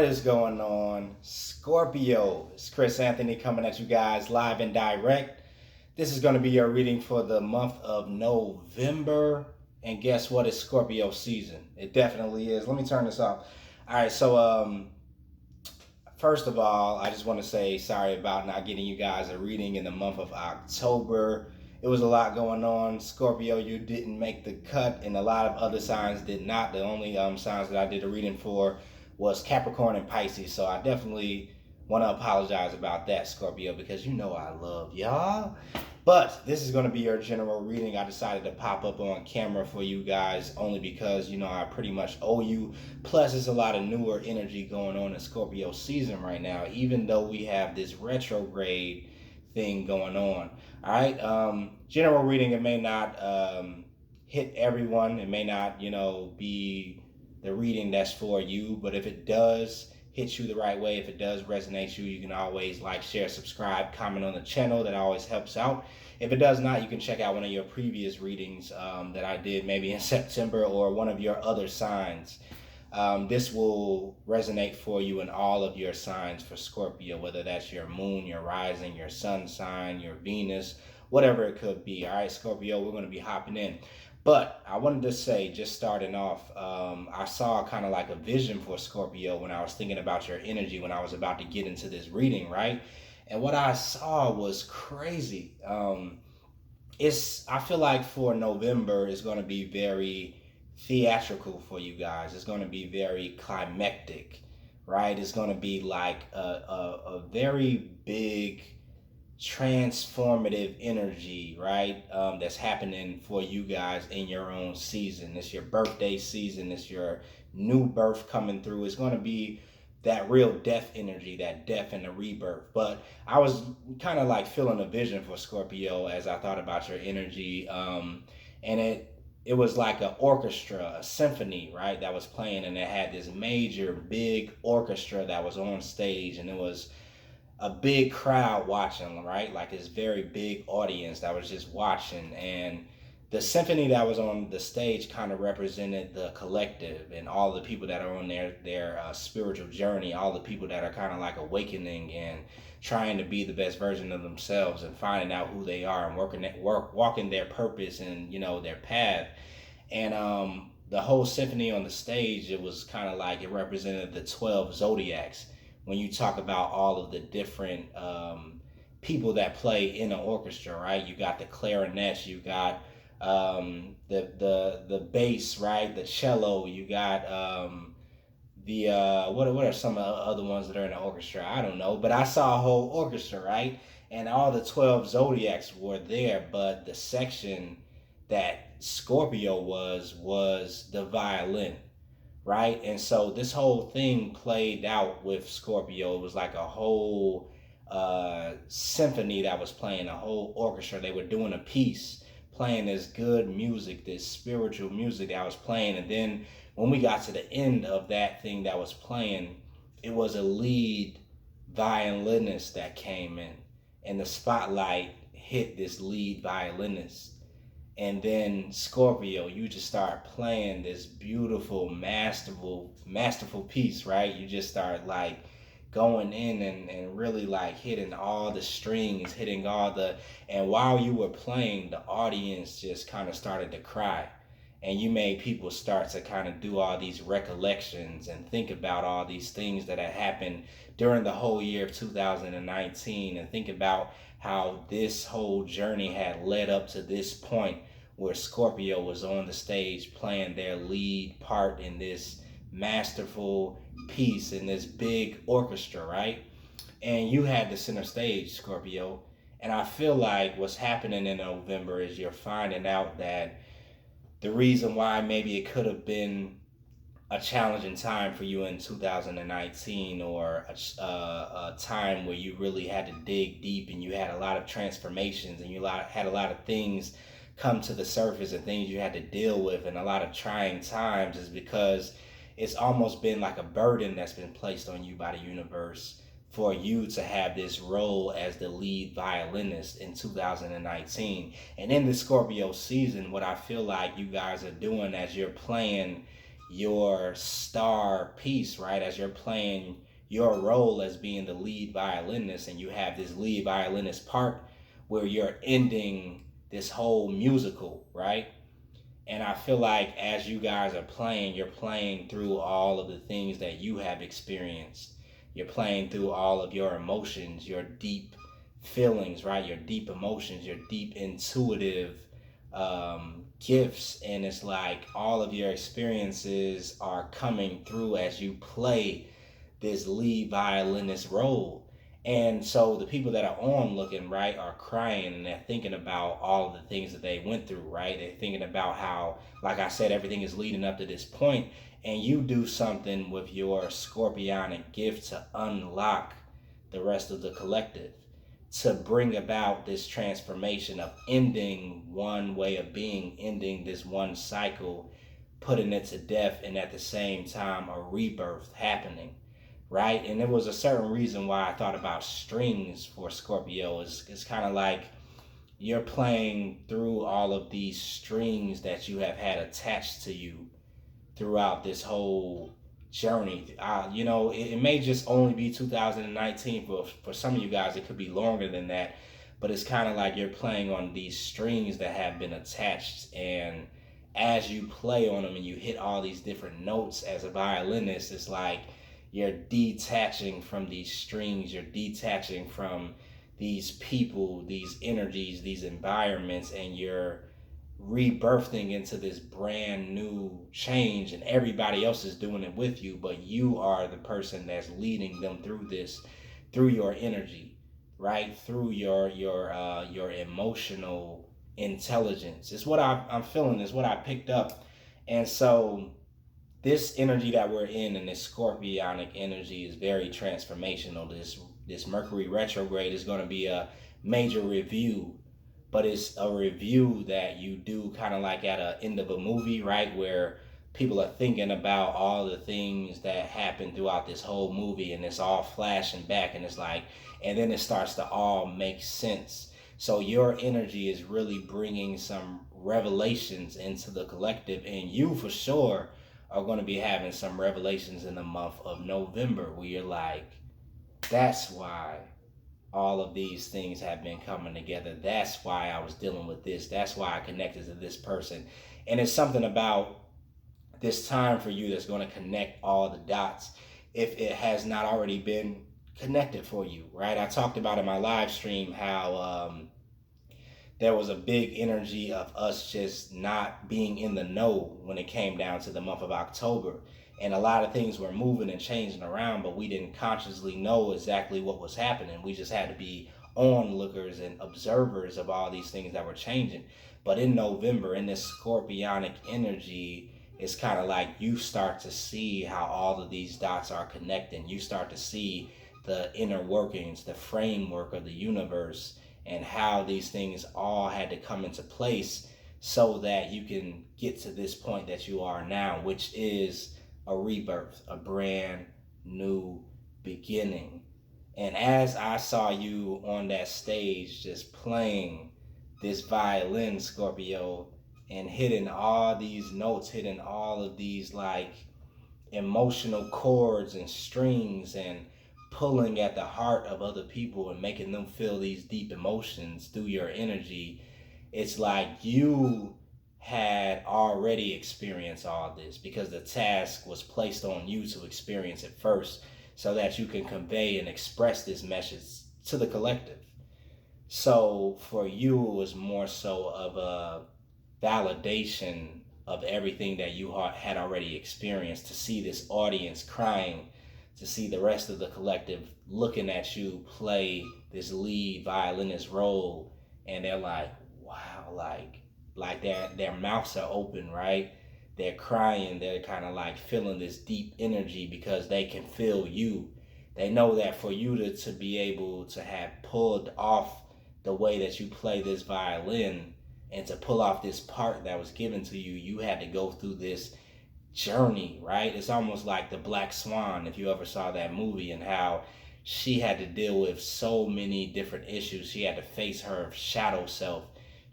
What is going on, Scorpio? It's Chris Anthony coming at you guys live and direct. This is going to be your reading for the month of November. And guess what? It's Scorpio season. It definitely is. Let me turn this off. All right, so first of all, I just want to say sorry about not getting you guys a reading in the month of October. It was a lot going on. Scorpio, you didn't make the cut, and a lot of other signs did not. The only signs that I did a reading for was Capricorn and Pisces. So I definitely want to apologize about that, Scorpio, because you know I love y'all. But this is going to be your general reading. I decided to pop up on camera for you guys only because, you know, I pretty much owe you. Plus, there's a lot of newer energy going on in Scorpio season right now, even though we have this retrograde thing going on. All right. General reading, it may not hit everyone. It may not, you know, be the reading that's for you. But if it does hit you the right way, if it does resonate you, you can always like, share, subscribe, comment on the channel. That always helps out. If it does not, you can check out one of your previous readings that I did maybe in September, or one of your other signs. This will resonate for you in all of your signs for Scorpio, whether that's your moon, your rising, your sun sign, your Venus, whatever it could be. All right, Scorpio, we're going to be hopping in. But I wanted to say, just starting off, I saw kind of like a vision for Scorpio when I was thinking about your energy when I was about to get into this reading, right? And what I saw was crazy. I feel like for November, it's going to be very theatrical for you guys. It's going to be very climactic, right? It's going to be like a very big transformative energy, right? That's happening for you guys in your own season. It's your birthday season. It's your new birth coming through. It's going to be that real death energy, that death and the rebirth. But I was kind of like feeling a vision for Scorpio as I thought about your energy. And it was like an orchestra, a symphony, right, that was playing, and it had this major big orchestra that was on stage, and it was a big crowd watching, right? Like this very big audience that was just watching. And the symphony that was on the stage kind of represented the collective and all the people that are on their spiritual journey, all the people that are kind of like awakening and trying to be the best version of themselves and finding out who they are and walking their purpose and, you know, their path. And the whole symphony on the stage, it was kind of like it represented the 12 zodiacs. When you talk about all of the different people that play in an orchestra, right? You got the clarinets, you got the bass, right? The cello, you got what are some of the other ones that are in the orchestra? I don't know, but I saw a whole orchestra, right? And all the 12 zodiacs were there, but the section that Scorpio was the violin, right? And so this whole thing played out with Scorpio. It was like a whole symphony that was playing, a whole orchestra. They were doing a piece, playing this good music, this spiritual music that was playing. And then when we got to the end of that thing that was playing, it was a lead violinist that came in, and the spotlight hit this lead violinist. And then Scorpio, you just start playing this beautiful, masterful piece, right? You just start like going in and really like hitting all the strings, and while you were playing, the audience just kind of started to cry. And you made people start to kind of do all these recollections and think about all these things that had happened during the whole year of 2019, and think about how this whole journey had led up to this point where Scorpio was on the stage playing their lead part in this masterful piece in this big orchestra, right? And you had the center stage, Scorpio. And I feel like what's happening in November is you're finding out that the reason why maybe it could have been a challenging time for you in 2019, or a time where you really had to dig deep and you had a lot of transformations and you had a lot of things come to the surface and things you had to deal with and a lot of trying times, is because it's almost been like a burden that's been placed on you by the universe for you to have this role as the lead violinist in 2019. And in the Scorpio season, what I feel like you guys are doing as you're playing your star piece, right? As you're playing your role as being the lead violinist, and you have this lead violinist part where you're ending this whole musical, right? And I feel like as you guys are playing, you're playing through all of the things that you have experienced. You're playing through all of your emotions, your deep feelings, right? Your deep emotions, your deep intuitive gifts. And it's like all of your experiences are coming through as you play this lead violinist role. And so the people that are on looking, right, are crying, and they're thinking about all of the things that they went through, right? They're thinking about how, like I said, everything is leading up to this point, and you do something with your scorpionic gift to unlock the rest of the collective, to bring about this transformation of ending one way of being, ending this one cycle, putting it to death, and at the same time a rebirth happening, right? And there was a certain reason why I thought about strings for Scorpio. It's kind of like you're playing through all of these strings that you have had attached to you throughout this whole journey. It may just only be 2019. For some of you guys, it could be longer than that. But it's kind of like you're playing on these strings that have been attached. And as you play on them and you hit all these different notes as a violinist, it's like you're detaching from these strings, you're detaching from these people, these energies, these environments, and you're rebirthing into this brand new change, and everybody else is doing it with you, but you are the person that's leading them through this, through your energy, right? Through your emotional intelligence. It's what I'm feeling, is what I picked up. And so this energy that we're in, and this scorpionic energy, is very transformational. This Mercury retrograde is going to be a major review, but it's a review that you do kind of like at the end of a movie, right? Where people are thinking about all the things that happened throughout this whole movie, and it's all flashing back, and it's like, and then it starts to all make sense. So your energy is really bringing some revelations into the collective, and you for sure are going to be having some revelations in the month of November where you're like, that's why all of these things have been coming together. That's why I was dealing with this. That's why I connected to this person. And it's something about this time for you that's going to connect all the dots if it has not already been connected for you, right? I talked about in my live stream how there was a big energy of us just not being in the know when it came down to the month of October. And a lot of things were moving and changing around, but we didn't consciously know exactly what was happening. We just had to be onlookers and observers of all these things that were changing. But in November, in this scorpionic energy, it's kind of like you start to see how all of these dots are connecting. You start to see the inner workings, the framework of the universe, and how these things all had to come into place so that you can get to this point that you are now, which is a rebirth, a brand new beginning. And as I saw you on that stage just playing this violin, Scorpio, and hitting all these notes, hitting all of these like emotional chords and strings, and pulling at the heart of other people and making them feel these deep emotions through your energy, it's like you had already experienced all this because the task was placed on you to experience it first so that you can convey and express this message to the collective. So for you, it was more so of a validation of everything that you had already experienced, to see this audience crying, to see the rest of the collective looking at you play this lead violinist role, and they're like, wow, like their mouths are open, right? They're crying, they're kind of like feeling this deep energy because they can feel you. They know that for you to be able to have pulled off the way that you play this violin, and to pull off this part that was given to you, you had to go through this journey, right? It's almost like the Black Swan, if you ever saw that movie, and how she had to deal with so many different issues. She had to face her shadow self.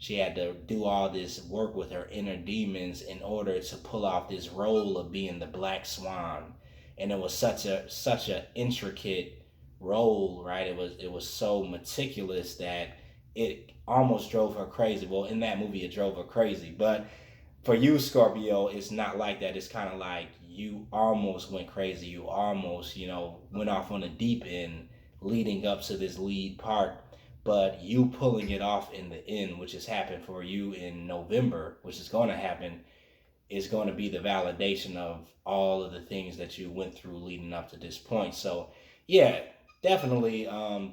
She had to do all this work with her inner demons in order to pull off this role of being the Black Swan. And it was such a intricate role, right? It was so meticulous that it almost drove her crazy. Well, in that movie, it drove her crazy. But for you, Scorpio, it's not like that. It's kind of like you almost went crazy. You almost, went off on the deep end leading up to this lead part. But you pulling it off in the end, which has happened for you in November, which is going to happen, is going to be the validation of all of the things that you went through leading up to this point. So, yeah, definitely,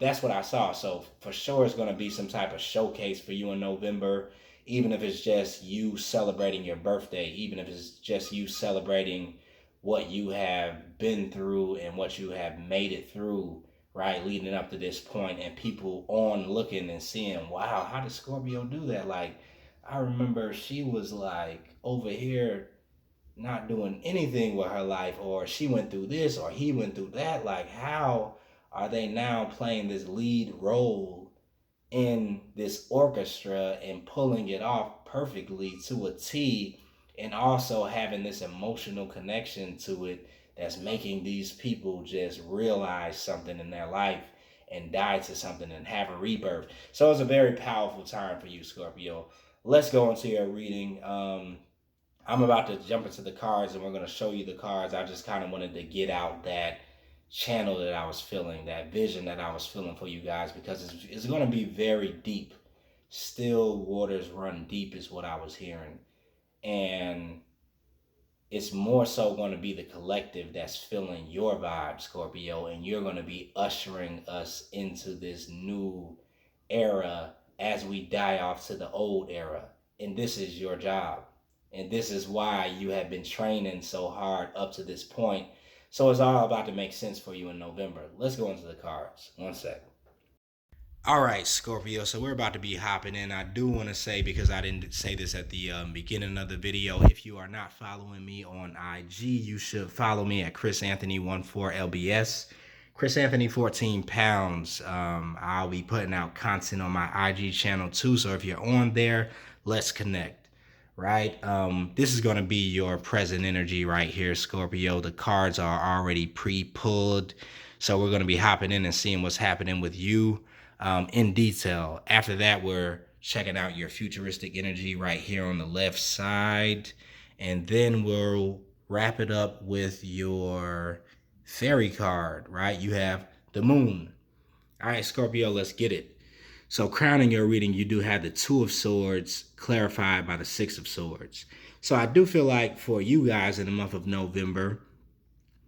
that's what I saw. So, for sure, it's going to be some type of showcase for you in November, even if it's just you celebrating your birthday, even if it's just you celebrating what you have been through and what you have made it through, right, leading up to this point, and people on looking and seeing, wow, how did Scorpio do that? Like, I remember she was like over here not doing anything with her life, or she went through this, or he went through that. Like, how are they now playing this lead role in this orchestra and pulling it off perfectly to a T, and also having this emotional connection to it that's making these people just realize something in their life and die to something and have a rebirth. So it's a very powerful time for you, Scorpio. Let's go into your reading. I'm about to jump into the cards and we're going to show you the cards. I just kind of wanted to get out that channel that I was feeling, that vision that I was feeling for you guys, because it's going to be very deep. Still waters run deep is what I was hearing. And it's more so going to be the collective that's feeling your vibe, Scorpio, and you're going to be ushering us into this new era as we die off to the old era. And this is your job. And this is why you have been training so hard up to this point. So it's all about to make sense for you in November. Let's go into the cards. One sec. All right, Scorpio. So we're about to be hopping in. I do want to say, because I didn't say this at the beginning of the video, if you are not following me on IG, you should follow me at chrisanthony14lbs. Chris Anthony 14 pounds. I'll be putting out content on my IG channel too. So if you're on there, let's connect. Right? This is going to be your present energy right here, Scorpio. The cards are already pre-pulled. So we're going to be hopping in and seeing what's happening with you in detail. After that, we're checking out your futuristic energy right here on the left side. And then we'll wrap it up with your fairy card, right? You have the moon. All right, Scorpio, let's get it. So crowning your reading, you do have the Two of Swords clarified by the Six of Swords. So I do feel like for you guys in the month of November,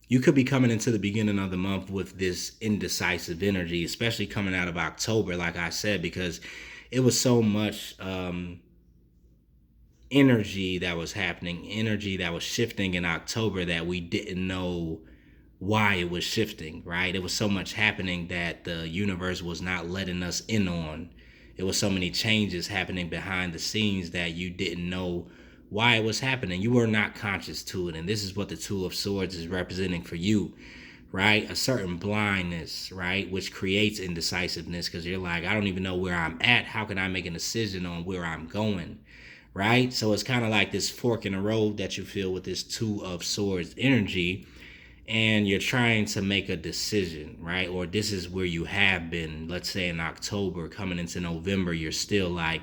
you could be coming into the beginning of the month with this indecisive energy, especially coming out of October, like I said, because it was so much energy that was happening, energy that was shifting in October that we didn't know why it was shifting, right? It was so much happening that the universe was not letting us in on. It was so many changes happening behind the scenes that you didn't know why it was happening. You were not conscious to it. And this is what the Two of Swords is representing for you, right? A certain blindness, right? Which creates indecisiveness, because you're like, I don't even know where I'm at. How can I make a decision on where I'm going, right? So it's kind of like this fork in the road that you feel with this Two of Swords energy. And you're trying to make a decision, right? Or this is where you have been, let's say in October, coming into November, you're still like,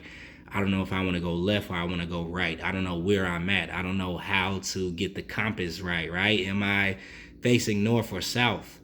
I don't know if I want to go left or I want to go right. I don't know where I'm at. I don't know how to get the compass right? Am I facing north or south?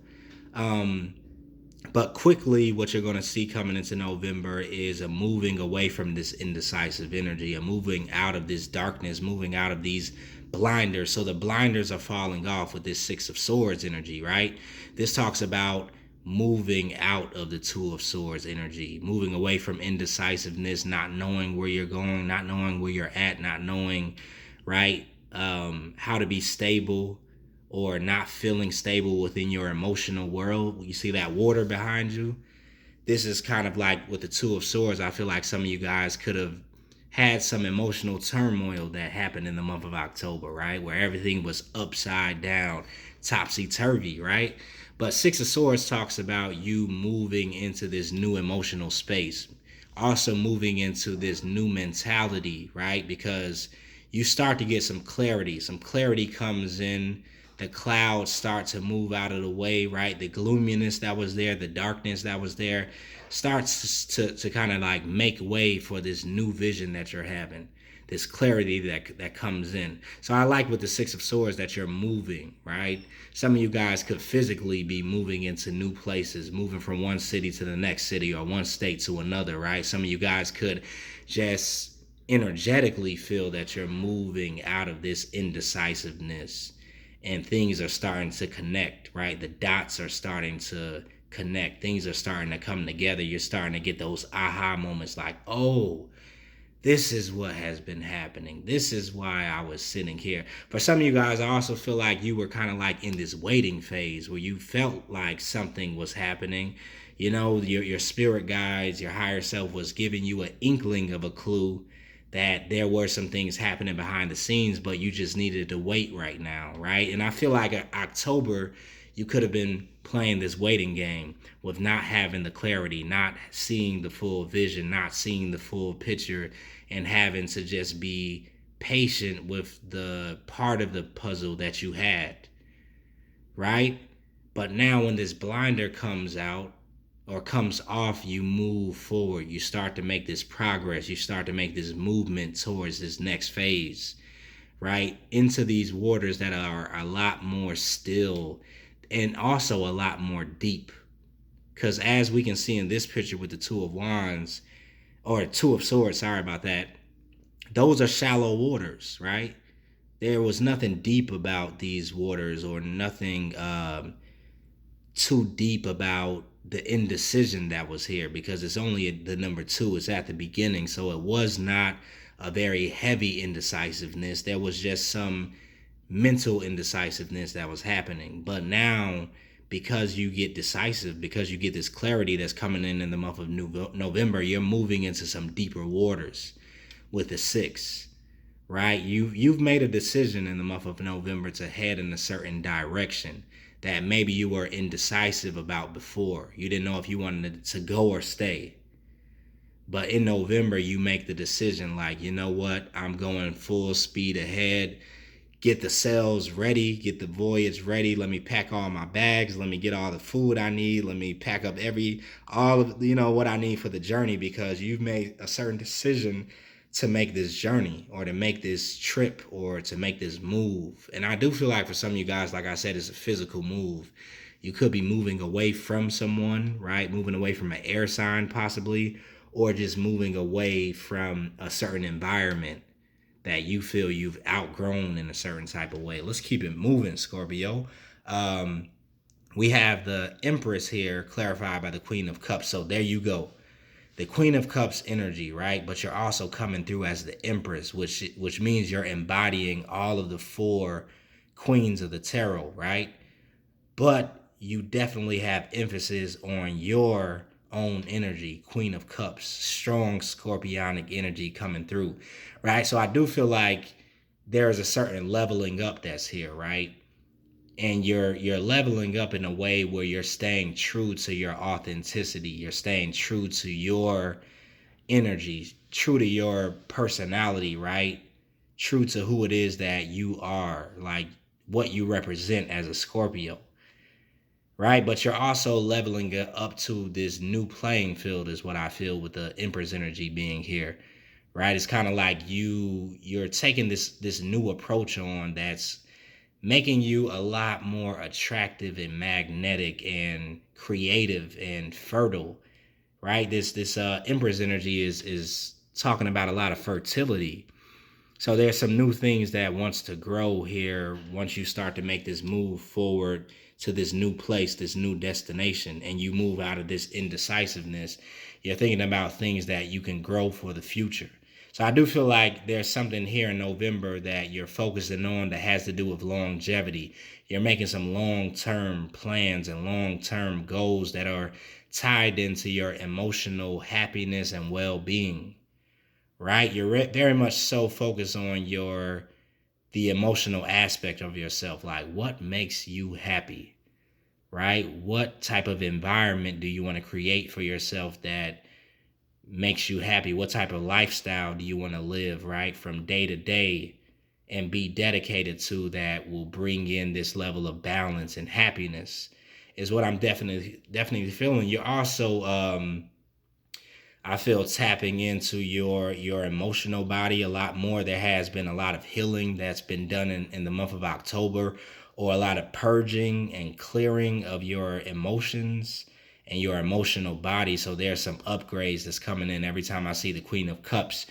But quickly, what you're going to see coming into November is a moving away from this indecisive energy, a moving out of this darkness, moving out of these blinders. So the blinders are falling off with this Six of Swords energy, right? This talks about moving out of the Two of Swords energy, moving away from indecisiveness, not knowing where you're going, not knowing where you're at, not knowing, right, how to be stable, or not feeling stable within your emotional world. You see that water behind you? This is kind of like with the Two of Swords. I feel like some of you guys could have had some emotional turmoil that happened in the month of October, right? Where everything was upside down, topsy-turvy, right? But Six of Swords talks about you moving into this new emotional space, also moving into this new mentality, right? Because you start to get some clarity. Some clarity comes in. The clouds start to move out of the way, right? The gloominess that was there, the darkness that was there, starts to kind of like make way for this new vision that you're having, this clarity that comes in. So I like with the Six of Swords that you're moving, right? Some of you guys could physically be moving into new places, moving from one city to the next city or one state to another, right? Some of you guys could just energetically feel that you're moving out of this indecisiveness and things are starting to connect, right? The dots are starting to connect. Things are starting to come together. You're starting to get those aha moments like, oh, this is what has been happening. This is why I was sitting here. For some of you guys, I also feel like you were kind of like in this waiting phase where you felt like something was happening. You know, your spirit guides, your higher self was giving you an inkling of a clue that there were some things happening behind the scenes, but you just needed to wait right now, right? And I feel like October, you could have been playing this waiting game with not having the clarity, not seeing the full vision, not seeing the full picture, and having to just be patient with the part of the puzzle that you had, right? But now when this blinder comes out or comes off, you move forward. You start to make this progress. You start to make this movement towards this next phase, right? Into these waters that are a lot more still and also a lot more deep. Because as we can see in this picture with the Two of Wands, or Two of Swords, sorry about that, those are shallow waters, right? There was nothing deep about these waters or nothing too deep about the indecision that was here because it's only the number two. It's at the beginning. So it was not a very heavy indecisiveness. There was just some mental indecisiveness that was happening. But now, because you get decisive, because you get this clarity that's coming in the month of November, you're moving into some deeper waters with the six, right? You've made a decision in the month of November to head in a certain direction that maybe you were indecisive about before. You didn't know if you wanted to go or stay. But in November, you make the decision like, you know what? I'm going full speed ahead. Get the sails ready. Get the voyage ready. Let me pack all my bags. Let me get all the food I need. Let me pack up all of, what I need for the journey because you've made a certain decision to make this journey or to make this trip or to make this move. And I do feel like for some of you guys, like I said, it's a physical move. You could be moving away from someone, right? Moving away from an air sign possibly, or just moving away from a certain environment that you feel you've outgrown in a certain type of way. Let's keep it moving, Scorpio. We have the Empress here clarified by the Queen of Cups. So there you go. The Queen of Cups energy, right? But you're also coming through as the Empress, which means you're embodying all of the four queens of the tarot, right? But you definitely have emphasis on your own energy, Queen of Cups, strong scorpionic energy coming through, right? So I do feel like there is a certain leveling up that's here, right? And you're leveling up in a way where you're staying true to your authenticity. You're staying true to your energy, true to your personality, right? True to who it is that you are, like what you represent as a Scorpio, right? But you're also leveling it up to this new playing field is what I feel with the Empress energy being here, right? It's kind of like you're taking this new approach on that's making you a lot more attractive and magnetic and creative and fertile, right? This Empress energy is talking about a lot of fertility. So there's some new things that wants to grow here once you start to make this move forward to this new place, this new destination, and you move out of this indecisiveness. You're thinking about things that you can grow for the future. So I do feel like there's something here in November that you're focusing on that has to do with longevity. You're making some long-term plans and long-term goals that are tied into your emotional happiness and well-being, right? You're very much so focused on the emotional aspect of yourself. Like what makes you happy, right? What type of environment do you want to create for yourself that makes you happy? What type of lifestyle do you want to live, right? From day to day and be dedicated to, that will bring in this level of balance and happiness, is what I'm definitely feeling. You're also I feel tapping into your emotional body a lot more. There has been a lot of healing that's been done in the month of October, or a lot of purging and clearing of your emotions and your emotional body. So there's some upgrades that's coming in every time I see the Queen of Cups,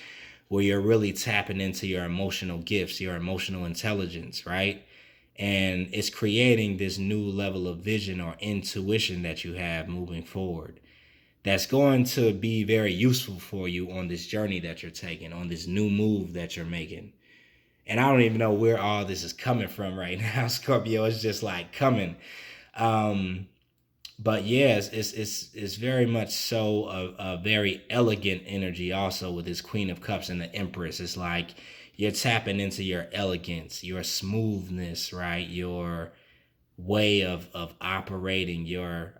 where you're really tapping into your emotional gifts, your emotional intelligence, right? And it's creating this new level of vision or intuition that you have moving forward, that's going to be very useful for you on this journey that you're taking, on this new move that you're making. And I don't even know where all this is coming from right now, Scorpio. It's just like coming. Um, but yes, it's very much so a very elegant energy also with this Queen of Cups and the Empress. It's like you're tapping into your elegance, your smoothness, right? Your way of operating, your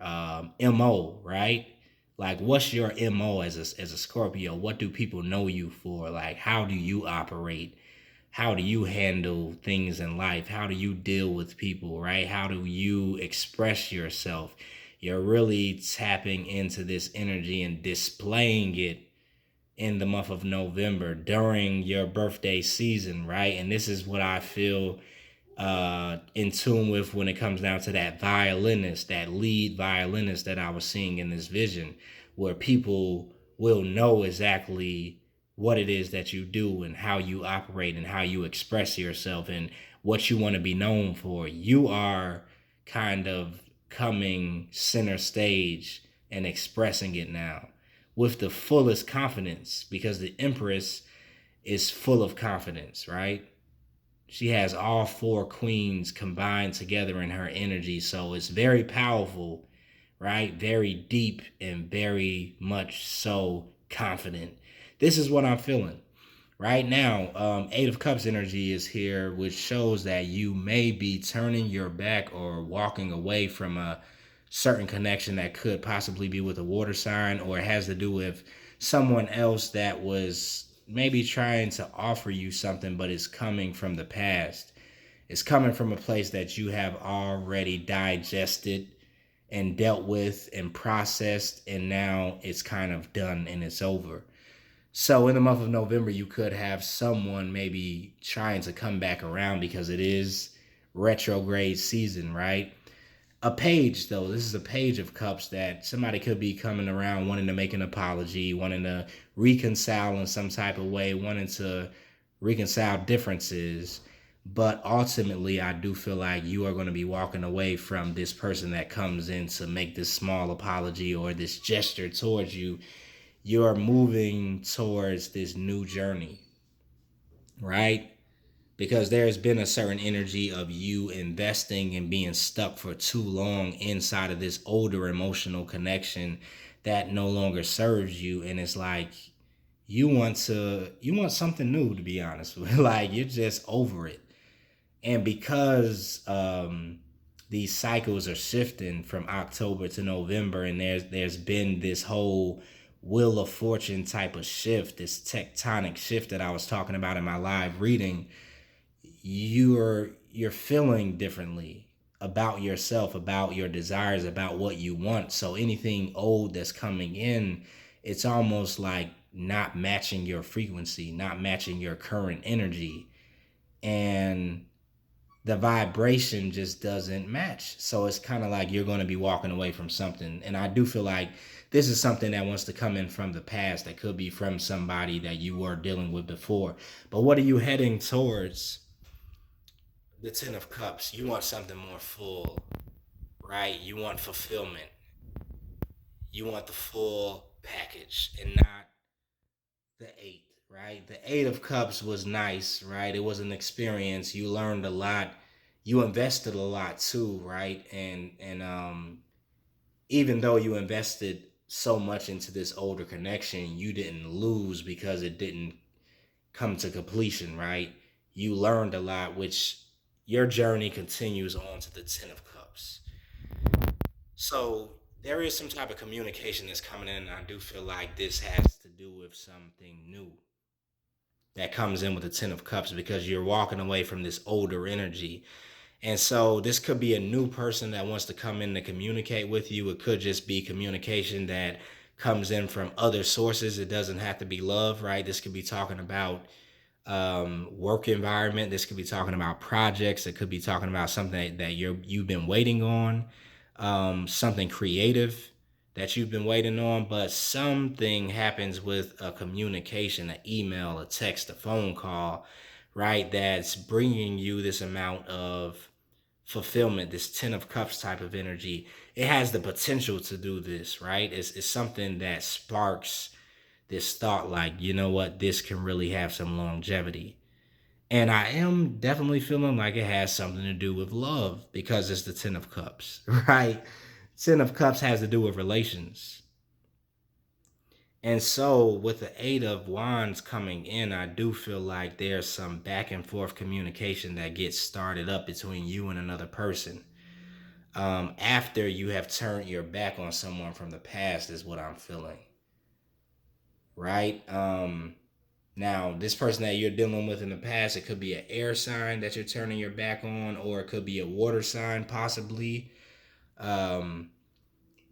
MO, right? Like, what's your MO as a Scorpio? What do people know you for? Like, how do you operate? How do you handle things in life? How do you deal with people, right? How do you express yourself? You're really tapping into this energy and displaying it in the month of November during your birthday season, right? And this is what I feel in tune with when it comes down to that violinist, that lead violinist that I was seeing in this vision, where people will know exactly what it is that you do and how you operate and how you express yourself and what you want to be known for. You are kind of coming center stage and expressing it now with the fullest confidence, because the Empress is full of confidence, right? She has all four queens combined together in her energy. So it's very powerful, right? Very deep and very much so confident. This is what I'm feeling right now. Eight of Cups energy is here, which shows that you may be turning your back or walking away from a certain connection that could possibly be with a water sign, or it has to do with someone else that was maybe trying to offer you something, but it's coming from the past. It's coming from a place that you have already digested and dealt with and processed, and now it's kind of done and it's over. So in the month of November, you could have someone maybe trying to come back around because it is retrograde season, right? A page, though, this is a page of cups, that somebody could be coming around wanting to make an apology, wanting to reconcile in some type of way, wanting to reconcile differences. But ultimately, I do feel like you are going to be walking away from this person that comes in to make this small apology or this gesture towards you. You're moving towards this new journey, right? Because there's been a certain energy of you investing and being stuck for too long inside of this older emotional connection that no longer serves you. And it's like you want something new, to be honest with. Like, you're just over it. And because these cycles are shifting from October to November, and there's been this whole wheel of fortune type of shift, this tectonic shift that I was talking about in my live reading, you're feeling differently about yourself, about your desires, about what you want. So anything old that's coming in, it's almost like not matching your frequency, not matching your current energy. And the vibration just doesn't match. So it's kind of like you're going to be walking away from something. And I do feel like this is something that wants to come in from the past, that could be from somebody that you were dealing with before. But what are you heading towards? The Ten of Cups. You want something more full, right? You want fulfillment. You want the full package and not the eight, right? The Eight of Cups was nice, right? It was an experience. You learned a lot. You invested a lot too, right? And even though you invested so much into this older connection, you didn't lose because it didn't come to completion, right? You learned a lot, which your journey continues on to the Ten of Cups. So there is some type of communication that's coming in, and I do feel like this has to do with something new that comes in with the Ten of Cups, because you're walking away from this older energy. And so this could be a new person that wants to come in to communicate with you. It could just be communication that comes in from other sources. It doesn't have to be love, right? This could be talking about work environment. This could be talking about projects. It could be talking about something that you've been waiting on, something creative that you've been waiting on. But something happens with a communication, an email, a text, a phone call, right? That's bringing you this amount of fulfillment, this Ten of Cups type of energy. It has the potential to do this, right? It's something that sparks this thought, like, you know what, this can really have some longevity. And I am definitely feeling like it has something to do with love, because it's the Ten of Cups, right? Ten of Cups has to do with relations. And so with the Eight of Wands coming in, I do feel like there's some back and forth communication that gets started up between you and another person. After you have turned your back on someone from the past, is what I'm feeling. Right? Now, this person that you're dealing with in the past, it could be an air sign that you're turning your back on, or it could be a water sign, possibly.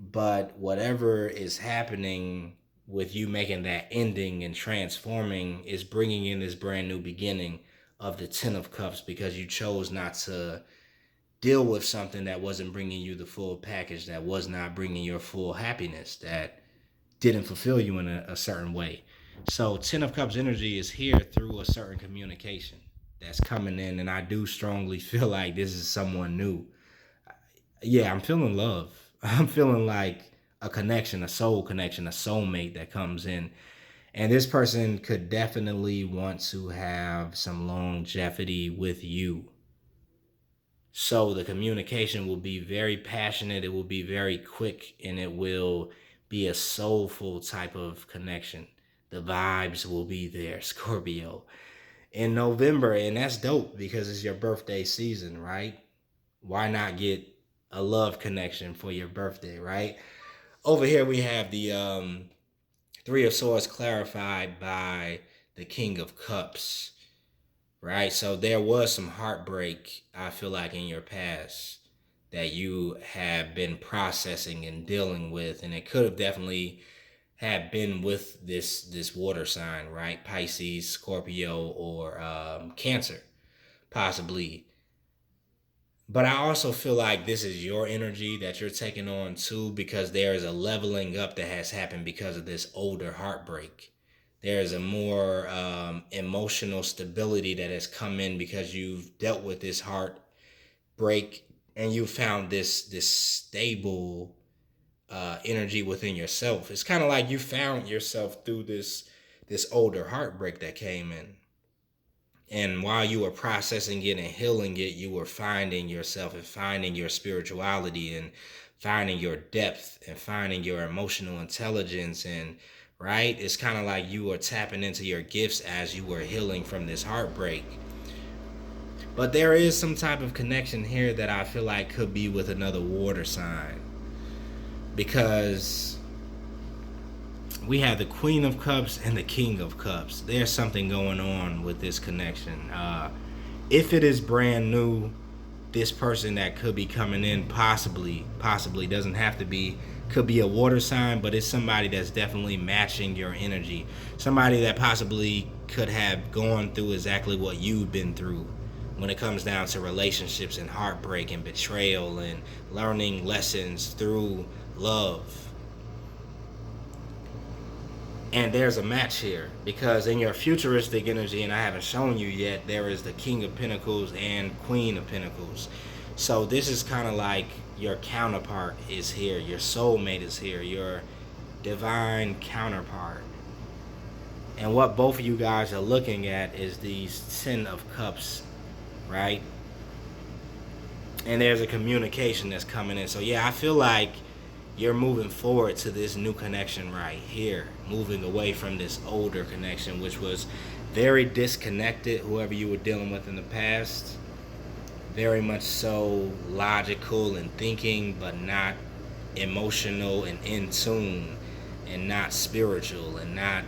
But whatever is happening with you making that ending and transforming is bringing in this brand new beginning of the Ten of Cups, because you chose not to deal with something that wasn't bringing you the full package, that was not bringing your full happiness, that didn't fulfill you in a certain way. So Ten of Cups energy is here through a certain communication that's coming in, and I do strongly feel like this is someone new. Yeah, I'm feeling love. I'm feeling like a connection, a soul connection, a soulmate that comes in. And this person could definitely want to have some longevity with you. So the communication will be very passionate, it will be very quick, and it will be a soulful type of connection. The vibes will be there, Scorpio, in November. And that's dope because it's your birthday season, right? Why not get a love connection for your birthday, right? Over here we have the Three of Swords clarified by the King of Cups, right? So there was some heartbreak, I feel like, in your past that you have been processing and dealing with, and it could have definitely have been with this water sign, right? Pisces, Scorpio, or Cancer, possibly. But I also feel like this is your energy that you're taking on too, because there is a leveling up that has happened because of this older heartbreak. There is a more emotional stability that has come in because you've dealt with this heartbreak, and you found this stable energy within yourself. It's kind of like you found yourself through this older heartbreak that came in. And while you were processing it and healing it, you were finding yourself and finding your spirituality and finding your depth and finding your emotional intelligence. And right, it's kind of like you were tapping into your gifts as you were healing from this heartbreak. But there is some type of connection here that I feel like could be with another water sign, because we have the Queen of Cups and the King of Cups. There's something going on with this connection. If it is brand new, this person that could be coming in possibly doesn't have to be, could be a water sign, but it's somebody that's definitely matching your energy. Somebody that possibly could have gone through exactly what you've been through when it comes down to relationships and heartbreak and betrayal and learning lessons through love. And there's a match here, because in your futuristic energy, and I haven't shown you yet, there is the King of Pentacles and Queen of Pentacles. So this is kind of like your counterpart is here, your soulmate is here, your divine counterpart. And what both of you guys are looking at is these Ten of Cups, right? And there's a communication that's coming in. So yeah, I feel like you're moving forward to this new connection right here, moving away from this older connection, which was very disconnected, whoever you were dealing with in the past. Very much so logical and thinking, but not emotional and in tune, and not spiritual, and not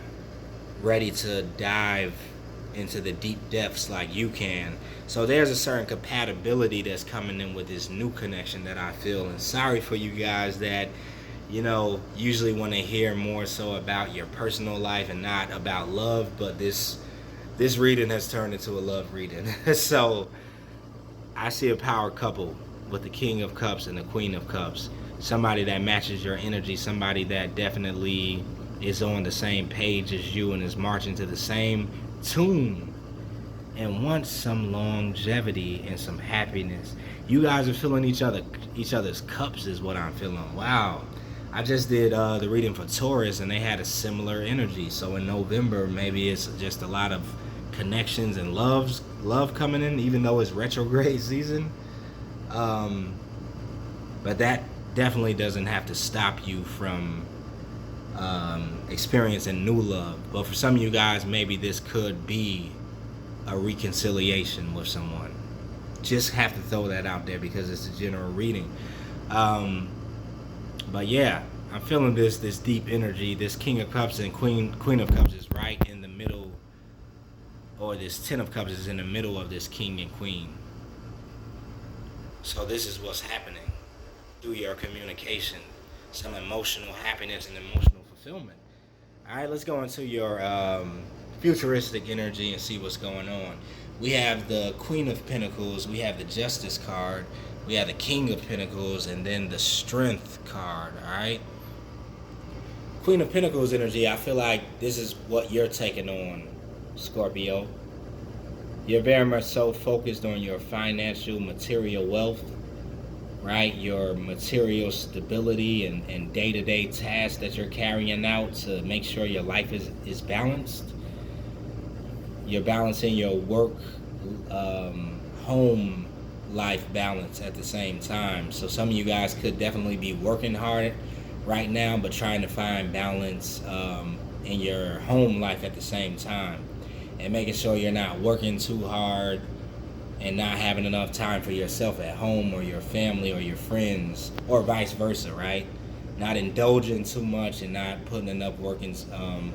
ready to dive into the deep depths like you can. So there's a certain compatibility that's coming in with this new connection that I feel. And sorry for you guys that, usually want to hear more so about your personal life and not about love, but this reading has turned into a love reading. So I see a power couple with the King of Cups and the Queen of Cups. Somebody that matches your energy, somebody that definitely is on the same page as you and is marching to the same tune and wants some longevity and some happiness. You guys are filling each other's cups is what I'm feeling. Wow. I just did the reading for Taurus and they had a similar energy. So in November, maybe it's just a lot of connections and love coming in, even though it's retrograde season. But that definitely doesn't have to stop you from experiencing new love. But for some of you guys, maybe this could be a reconciliation with someone. Just have to throw that out there because it's a general reading. But yeah, I'm feeling this deep energy. This King of Cups and Queen of Cups is right in the middle, or this Ten of Cups is in the middle of this King and Queen. So this is what's happening through your communication, some emotional happiness and emotional fulfillment. All right, let's go into your futuristic energy and see what's going on. We have the Queen of Pentacles, we have the Justice card, we have the King of Pentacles, and then the Strength card, all right? Queen of Pentacles energy, I feel like this is what you're taking on, Scorpio. You're very much so focused on your financial, material wealth, right? Your material stability and day-to-day tasks that you're carrying out to make sure your life is balanced. You're balancing your work, home life balance at the same time. So some of you guys could definitely be working hard right now, but trying to find balance in your home life at the same time. And making sure you're not working too hard and not having enough time for yourself at home or your family or your friends, or vice versa, right? Not indulging too much and not putting enough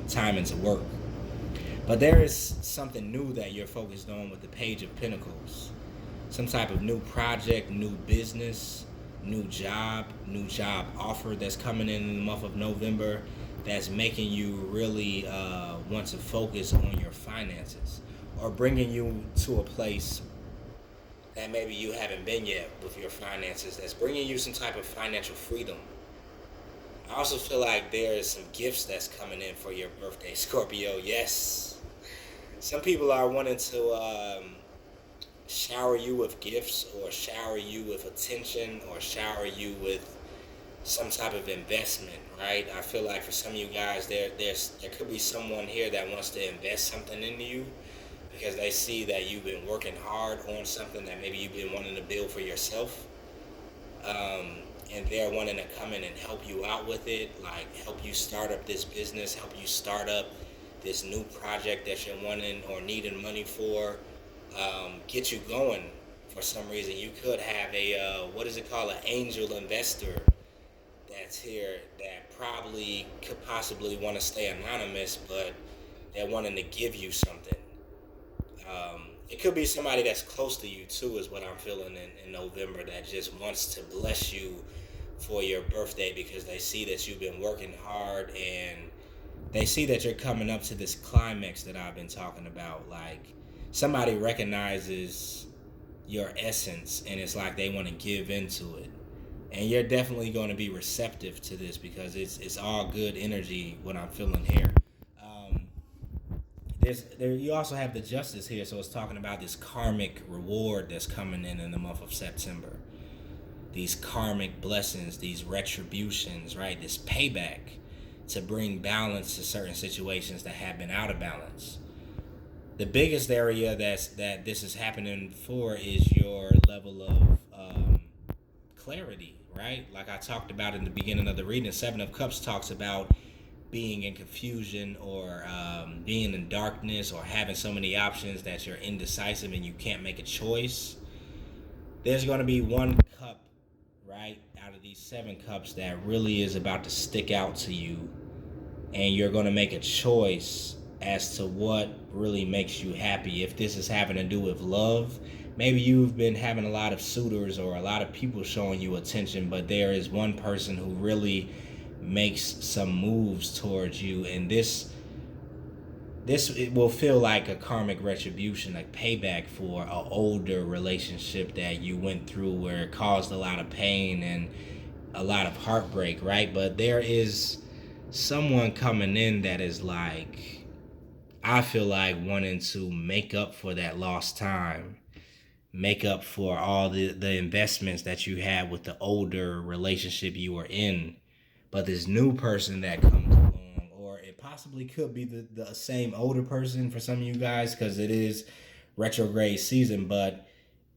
time into work. But there is something new that you're focused on with the Page of Pentacles. Some type of new project, new business, new job offer that's coming in the month of November that's making you really want to focus on your finances, or bringing you to a place that maybe you haven't been yet with your finances, that's bringing you some type of financial freedom. I also feel like there's some gifts that's coming in for your birthday, Scorpio. Yes. Some people are wanting to shower you with gifts, or shower you with attention, or shower you with some type of investment, right? I feel like for some of you guys, there could be someone here that wants to invest something into you because they see that you've been working hard on something that maybe you've been wanting to build for yourself. And they're wanting to come in and help you out with it, like help you start up this business, help you start up this new project that you're wanting or needing money for, get you going for some reason. You could have a, an angel investor that's here that probably could possibly want to stay anonymous, but they're wanting to give you something. It could be somebody that's close to you too, is what I'm feeling in November, that just wants to bless you for your birthday because they see that you've been working hard and they see that you're coming up to this climax that I've been talking about. Like somebody recognizes your essence and it's like they want to give into it. And you're definitely going to be receptive to this because it's all good energy, what I'm feeling here. You also have the Justice here, so it's talking about this karmic reward that's coming in the month of September. These karmic blessings, these retributions, right? This payback to bring balance to certain situations that have been out of balance. The biggest area that this is happening for is your level of clarity, right? Like I talked about in the beginning of the reading, Seven of Cups talks about being in confusion, or being in darkness, or having so many options that you're indecisive and you can't make a choice. There's going to be one cup, right, out of these 7 cups that really is about to stick out to you, and you're going to make a choice as to what really makes you happy. If this is having to do with love, maybe you've been having a lot of suitors or a lot of people showing you attention, but there is one person who really makes some moves towards you, and this it will feel like a karmic retribution, like payback for an older relationship that you went through where it caused a lot of pain and a lot of heartbreak, right? But there is someone coming in that is like, I feel like wanting to make up for that lost time, make up for all the investments that you had with the older relationship you were in. But this new person that comes along, or it possibly could be the same older person for some of you guys, because it is retrograde season, but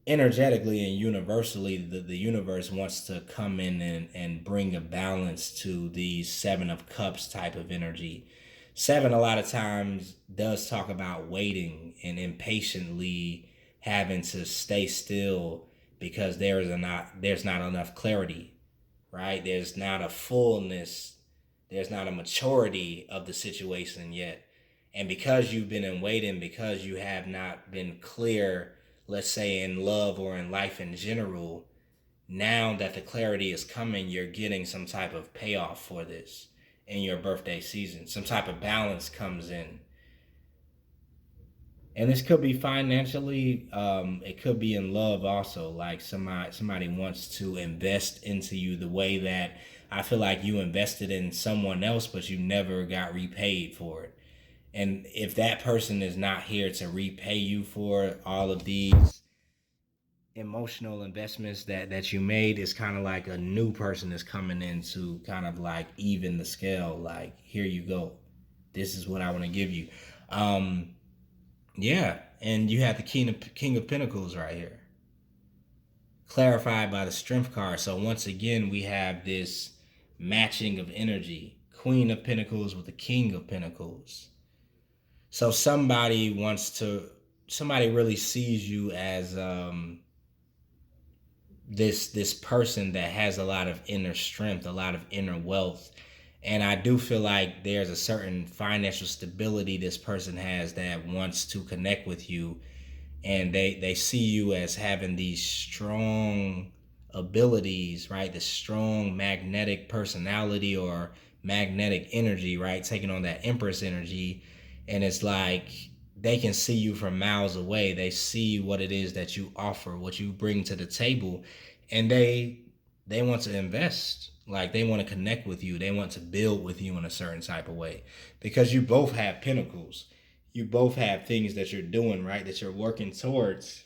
energetically and universally, the universe wants to come in and bring a balance to the Seven of Cups type of energy. Seven, a lot of times, does talk about waiting and impatiently having to stay still because there's not enough clarity, right? There's not a fullness, there's not a maturity of the situation yet. And because you've been in waiting, because you have not been clear, let's say in love or in life in general, now that the clarity is coming, you're getting some type of payoff for this in your birthday season. Some type of balance comes in. And this could be financially, it could be in love also. Like somebody wants to invest into you the way that I feel like you invested in someone else, but you never got repaid for it. And if that person is not here to repay you for all of these emotional investments that you made, it's kind of like a new person is coming in to kind of like even the scale. Like, here you go. This is what I want to give you. Um, yeah, and you have the King of Pentacles right here, clarified by the Strength card. So once again, we have this matching of energy: Queen of Pentacles with the King of Pentacles. So somebody really sees you as this person that has a lot of inner strength, a lot of inner wealth. And I do feel like there's a certain financial stability this person has that wants to connect with you, and they see you as having these strong abilities, right? The strong magnetic personality or magnetic energy, right? Taking on that empress energy. And it's like they can see you from miles away. They see what it is that you offer, what you bring to the table, and they want to invest. Like, they want to connect with you. They want to build with you in a certain type of way, because you both have pentacles. You both have things that you're doing, right? That you're working towards.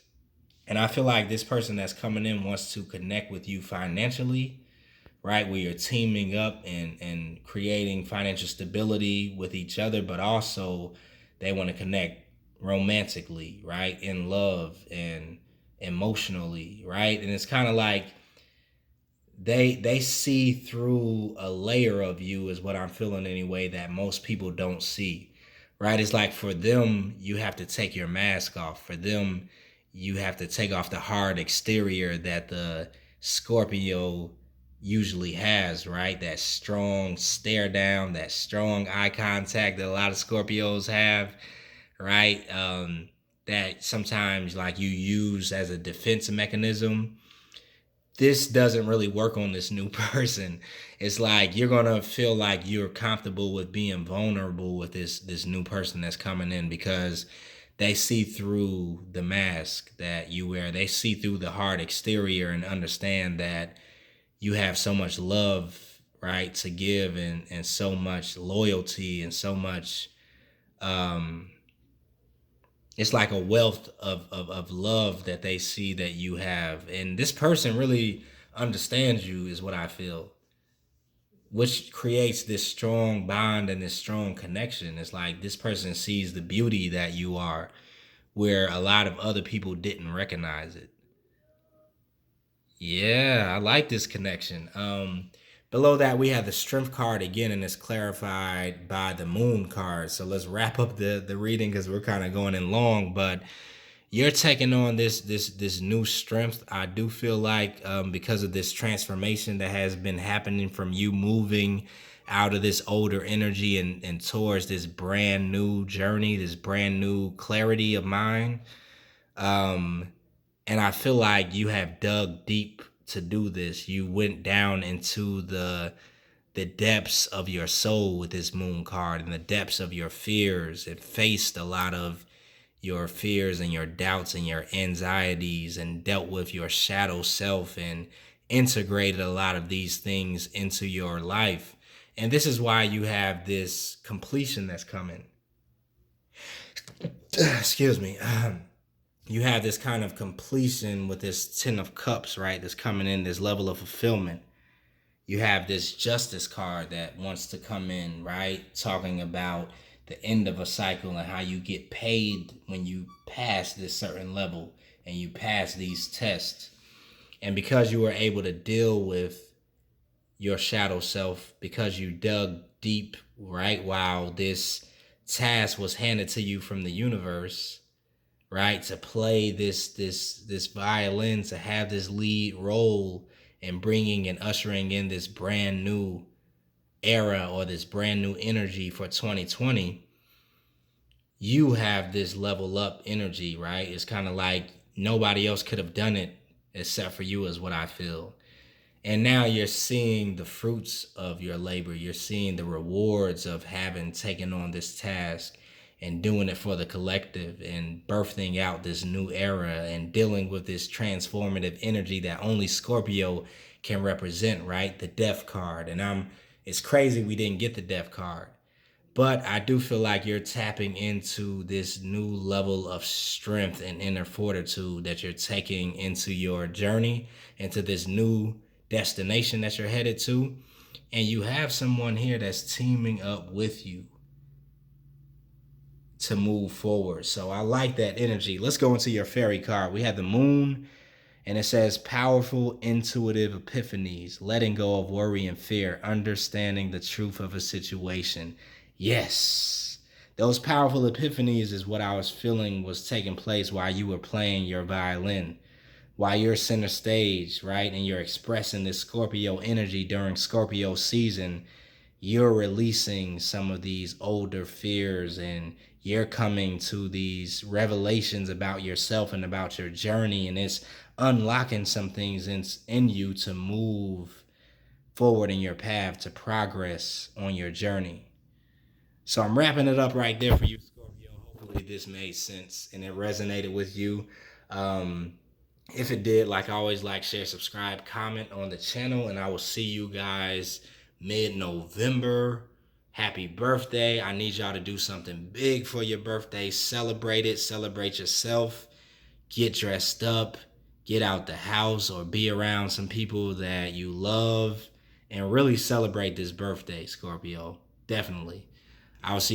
And I feel like this person that's coming in wants to connect with you financially, right? Where you're teaming up and creating financial stability with each other, but also they want to connect romantically, right? In love and emotionally, right? And it's kind of like they see through a layer of you, is what I'm feeling anyway, that most people don't see, right? It's like, for them, you have to take your mask off. For them, you have to take off the hard exterior that the Scorpio usually has, right? That strong stare down, that strong eye contact that a lot of Scorpios have, right? That sometimes like you use as a defense mechanism. This doesn't really work on this new person. It's like you're gonna feel like you're comfortable with being vulnerable with this new person that's coming in, because they see through the mask that you wear. They see through the hard exterior and understand that you have so much love, right, to give, and so much loyalty and so much um it's like a wealth of love that they see that you have. And this person really understands you, is what I feel, which creates this strong bond and this strong connection. It's like this person sees the beauty that you are, where a lot of other people didn't recognize it. Yeah, I like this connection. Below that, we have the Strength card again, and it's clarified by the Moon card. So let's wrap up the reading, because we're kind of going in long. But you're taking on this new strength. I do feel like, because of this transformation that has been happening from you moving out of this older energy and towards this brand new journey, this brand new clarity of mind. Um, and I feel like you have dug deep to do this. You went down into the depths of your soul with this moon card and the depths of your fears. It faced a lot of your fears and your doubts and your anxieties and dealt with your shadow self and integrated a lot of these things into your life. And this is why you have this completion that's coming. Excuse me. You have this kind of completion with this 10 of cups, right? That's coming in, this level of fulfillment. You have this justice card that wants to come in, right? Talking about the end of a cycle and how you get paid when you pass this certain level and you pass these tests. And because you were able to deal with your shadow self, because you dug deep, right, while this task was handed to you from the universe, right, to play this violin, to have this lead role and bringing and ushering in this brand new era or this brand new energy for 2020, you have this level up energy, right? It's kind of like nobody else could have done it except for you, is what I feel. And now you're seeing the fruits of your labor. You're seeing the rewards of having taken on this task and doing it for the collective and birthing out this new era and dealing with this transformative energy that only Scorpio can represent, right? The death card. And it's crazy we didn't get the death card. But I do feel like you're tapping into this new level of strength and inner fortitude that you're taking into your journey, into this new destination that you're headed to. And you have someone here that's teaming up with you to move forward. So I like that energy. Let's go into your fairy card. We have the moon, and it says powerful intuitive epiphanies, letting go of worry and fear, understanding the truth of a situation. Yes, those powerful epiphanies is what I was feeling was taking place while you were playing your violin, while you're center stage, right? And you're expressing this Scorpio energy during Scorpio season. You're releasing some of these older fears and you're coming to these revelations about yourself and about your journey, and it's unlocking some things in you to move forward in your path to progress on your journey. So I'm wrapping it up right there for you, Scorpio. Hopefully this made sense and it resonated with you. Um, if it did, like always, like, share, subscribe, comment on the channel, and I will see you guys mid-November. Happy birthday. I need y'all to do something big for your birthday. Celebrate it. Celebrate yourself. Get dressed up. Get out the house or be around some people that you love and really celebrate this birthday, Scorpio. Definitely. I'll see you